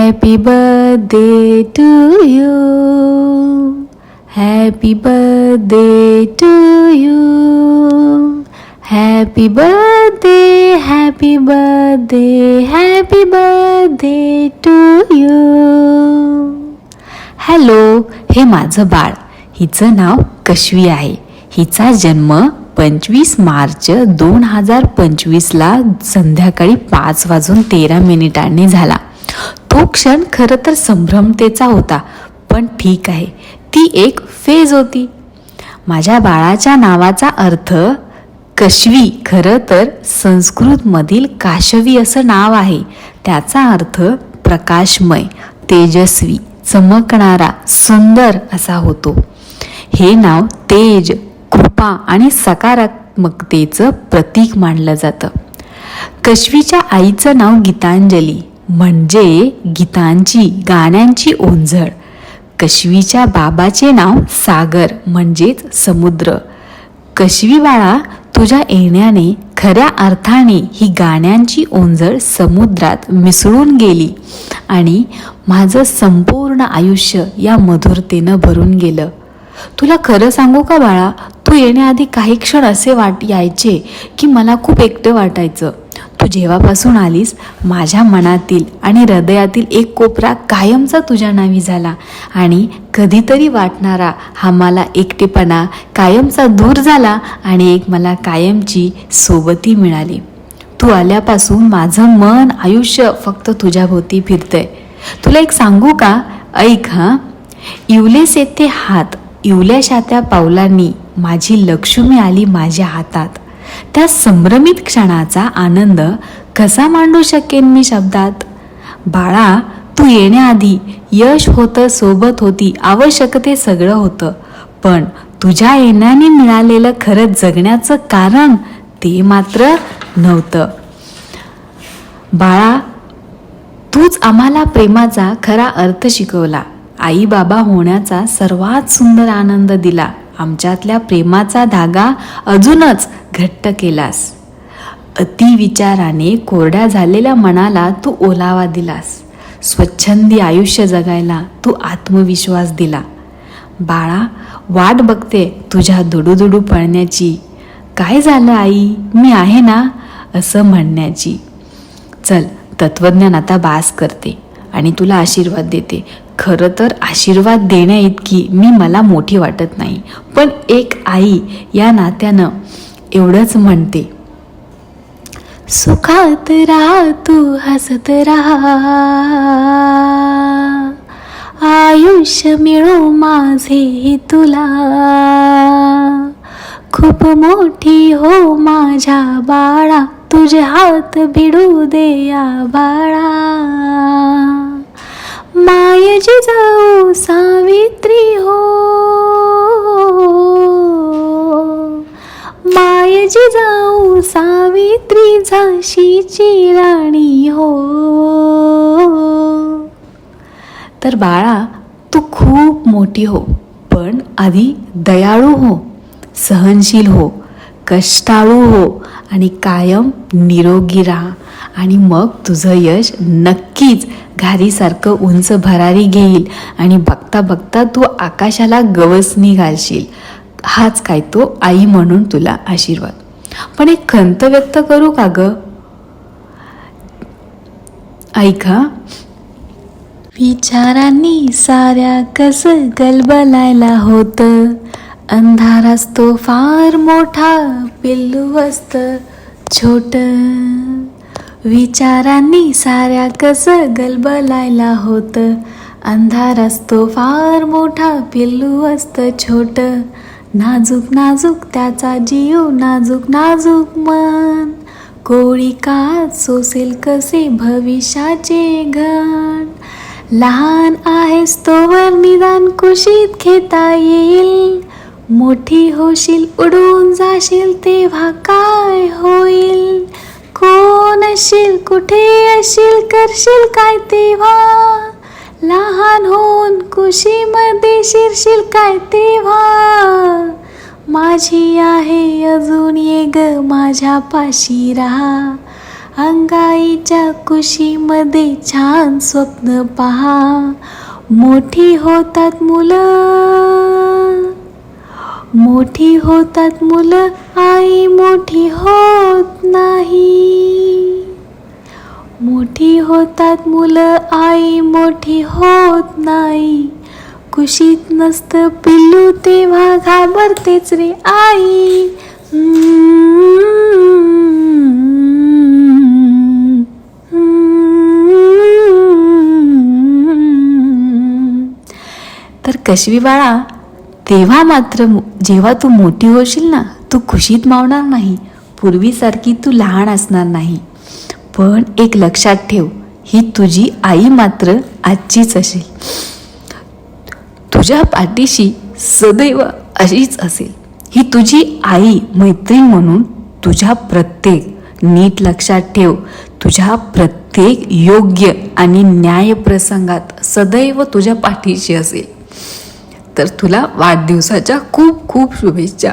Happy birthday to you. Happy birthday to you. Happy birthday, happy birthday, happy birthday to you. Hello, हे माझं बाळ. हिचं नाव कश्वी आहे. हिचा जन्म 25 मार्च 2025ला संध्याकाळी 5:13 झाला. तो क्षण खरं तर संभ्रमतेचा होता, पण ठीक आहे, ती एक फेज होती. माझ्या बाळाच्या नावाचा अर्थ कश्वी खरं तर संस्कृतमधील काशवी असं नाव आहे. त्याचा अर्थ प्रकाशमय, तेजस्वी, चमकणारा, सुंदर असा होतो. हे नाव तेज, कृपा आणि सकारात्मकतेचं प्रतीक मानलं जातं. कश्वीच्या आईचं नाव गीतांजली, म्हणजे गीतांची, गाण्यांची ओंजळ. कश्वीच्या बाबाचे नाव सागर, म्हणजेच समुद्र. कश्वी बाळा, तुझ्या येण्याने खऱ्या अर्थाने ही गाण्यांची ओंजळ समुद्रात मिसळून गेली आणि माझं संपूर्ण आयुष्य या मधुरतेनं भरून गेलं. तुला खरं सांगू का बाळा, तू येण्याआधी काही क्षण असे यायचे की मला खूप एकटं वाटायचं. तू जेव्हापासून आलीस, माझ्या मनातील आणि हृदयातील एक कोपरा कायमचा तुझ्या नावी झाला आणि कधीतरी वाटणारा हा मला एकटेपणा कायमचा दूर झाला आणि एक मला कायमची सोबती मिळाली. तू आल्यापासून माझं मन, आयुष्य फक्त तुझ्याभोवती फिरतंय. तुला एक सांगू का? ऐक हा. इवलेस येथे हात, इवल्याशा त्या पावलांनी माझी लक्ष्मी आली माझ्या हातात. त्या संभ्रमित क्षणाचा आनंद कसा मांडू शकेन मी शब्दात? बाळा, तू येण्याआधी यश होतं, सोबत होती, आवश्यकते सगळं होतं, पण तुझ्या येण्याने मिळालेलं खरं जगण्याचं कारण ते मात्र नव्हतं. बाळा, तूच आम्हाला प्रेमाचा खरा अर्थ शिकवला. आई बाबा होण्याचा सर्वात सुंदर आनंद दिला. आमच्यातल्या प्रेमाचा धागा अजूनच घट्ट केलास. अतिविचाराने कोरड्या झालेल्या मनाला तू ओलावा दिलास. स्वच्छंदी आयुष्य जगायला तू आत्मविश्वास दिला. बाळा, वाट बघते तुझ्या दुडूदुडू पळण्याची. काय झालं आई, मी आहे ना असं म्हणण्याची. चल, तत्वज्ञान आता बास करते आणि तुला आशीर्वाद देते. खरं तर आशीर्वाद देण्या इतकी मला मोठी वाटत नाही, पण एक आई या नात्यानं एवढंच म्हणते. सुखात राहा तू, हसत राहा, आयुष्य मिळो माझे तुला. खूप मोठी हो माझ्या बाळा, तुझे हात भिडू दे या बाळा. माय जिजाऊ सावित्री हो, माय जिजाऊ सावित्री, झाशीची राणी हो. तर बाळा, तू खूप मोठी हो, पण आधी दयाळू हो, सहनशील हो, कष्टाळू हो आणि कायम निरोगी राहा. आणि मग तुझं यश नक्कीच घारीसारखं उंच भरारी घेईल आणि बघता बघता तू आकाशाला गवसणी घालशील. हाच काय तो आई म्हणून तुला आशीर्वाद. पण एक खंत व्यक्त करू का ग? ऐका. विचारांनी साऱ्या कसं गलबलायला होतं, अंधार असतो फार मोठा, पिल्लू असतं छोटं. विचारांनी साऱ्या कसं गलबलायला होतं, अंधार असतो फार मोठा, पिल्लू असतं छोटं. नाजूक नाजूक त्याचा जीव, नाजूक नाजूक मन, कोळी कात सोसेल कसे भविष्याचे घण. लहान आहेस तोवर निदान कुशीत घेता येईल, मोठी होशील उडून जाशील तेव्हा काय होईल. कोण असशील, कुठे असशील, करशील काय तेव्हा, लहान होऊन कुशीमध्ये शिरशील काय तेव्हा. माझी आहे अजून ये ग माझ्या पाशी राहा, अंगाईच्या कुशीमध्ये छान स्वप्न पहा. मोठी होतात मुलं, मोठी होतात मुलं, आई मोठी होत नाही. मोठी होतात मुलं, आई मोठी होत नाही. कुशीत नसतं पिल्लू तेव्हा घाबरतेच रे आई. तर कशवी बाळा, तेव्हा मात्र जेव्हा तू मोठी होशील ना, तू कुशीत मावणार नाही, पूर्वीसारखी तू लहान असणार नाही. पण एक लक्षात ठेव, ही तुझी आई मात्र आजचीच असेल, तुझ्या पाठीशी सदैव अशीच असेल. ही तुझी आई मैत्रीण म्हणून तुझ्या प्रत्येक, नीट लक्षात ठेव, तुझ्या प्रत्येक योग्य आणि न्याय प्रसंगात सदैव तुझ्या पाठीशी असेल. तर तुला वाढदिवसाच्या खूप खूप शुभेच्छा.